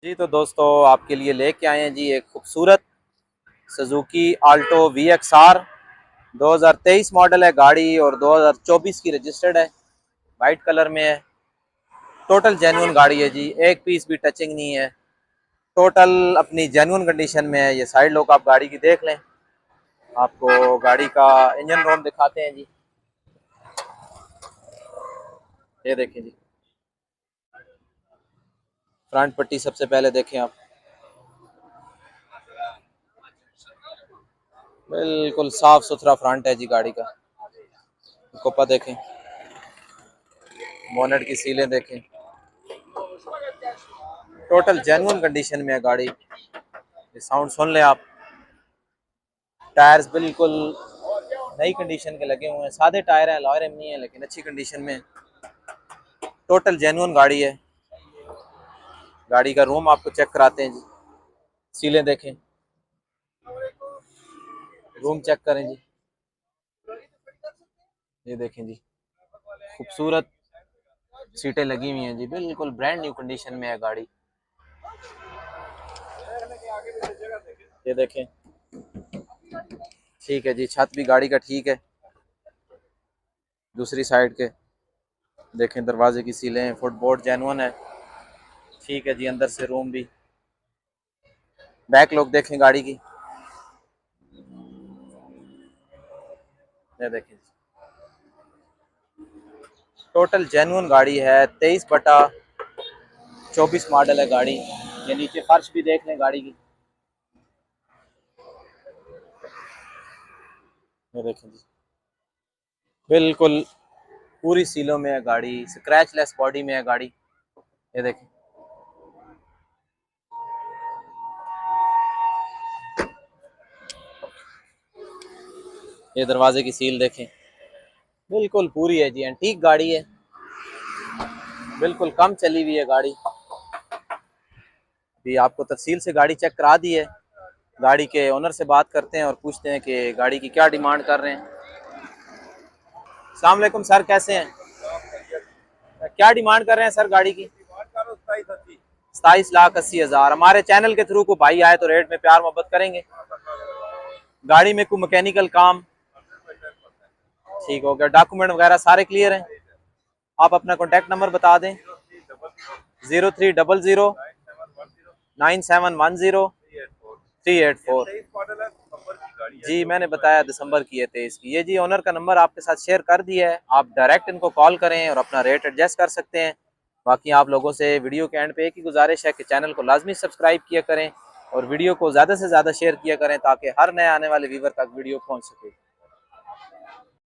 जी तो दोस्तों आपके लिए लेके आए हैं जी एक खूबसूरत सुजुकी आल्टो VXR 2023 मॉडल है गाड़ी और 2024 की रजिस्टर्ड है। वाइट कलर में है। टोटल जेन्युइन गाड़ी है जी, एक पीस भी टचिंग नहीं है। टोटल अपनी जेन्युइन कंडीशन में है। ये साइड लुक आप गाड़ी की देख लें। आपको गाड़ी का इंजन रूम दिखाते हैं जी। ये देखें जी, फ्रंट पट्टी सबसे पहले देखें आप। बिल्कुल साफ सुथरा फ्रंट है जी गाड़ी का। कोपा देखें, बोनेट की सीलें देखें, टोटल जेन्युइन कंडीशन में है गाड़ी। ये साउंड सुन लें आप। टायर्स बिल्कुल नई कंडीशन के लगे हुए हैं। सादे टायर हैं, अलॉय रिम नहीं है, लेकिन अच्छी कंडीशन में है। टोटल जेन्युइन गाड़ी है। गाड़ी का रूम आपको चेक कराते हैं जी। सीलें देखें, रूम चेक करें जी। ये देखें जी, खूबसूरत सीटें लगी हुई हैं जी। बिल्कुल ब्रांड न्यू कंडीशन में है गाड़ी। ये देखें, ठीक है जी। छत भी गाड़ी का ठीक है। दूसरी साइड के देखें, दरवाजे की सीलें, फुटबोर्ड जेन्युइन है। ठीक है जी। अंदर से रूम भी, बैक लुक देखें गाड़ी की। ये देखें, टोटल जेन्युइन गाड़ी है। 23/24 मॉडल है गाड़ी। ये नीचे फर्श भी देख लें गाड़ी की। ये देखें जी, बिल्कुल पूरी सीलों में है गाड़ी। स्क्रैचलेस बॉडी में है गाड़ी। ये देखें, ये दरवाजे की सील देखें, बिल्कुल पूरी है जी। एंटीक गाड़ी है, बिल्कुल कम चली हुई है गाड़ी। भी आपको तफसील से गाड़ी चेक करा दी है। गाड़ी के ओनर से बात करते हैं और पूछते हैं कि गाड़ी की क्या डिमांड कर रहे हैं। अस्सलाम वालेकुम सर, कैसे हैं? क्या डिमांड कर रहे हैं सर गाड़ी की? 27,80,000। हमारे चैनल के थ्रू को भाई आए तो रेट में प्यार मोहब्बत करेंगे। गाड़ी में कोई मैकेनिकल काम ठीक हो गया, डॉक्यूमेंट वगैरह सारे क्लियर हैं? आप अपना कॉन्टैक्ट नंबर बता दें। 03009710 384। जी मैंने बताया दिसंबर की है 23 की। ये जी ओनर का नंबर आपके साथ शेयर कर दिया है। आप डायरेक्ट इनको कॉल करें और अपना रेट एडजस्ट कर सकते हैं। बाकी आप लोगों से वीडियो के एंड पे एक ही गुजारिश है कि चैनल को लाजमी सब्सक्राइब किया करें और वीडियो को ज़्यादा से ज़्यादा शेयर किया करें ताकि हर नए आने वाले व्यूवर तक वीडियो पहुंच सके।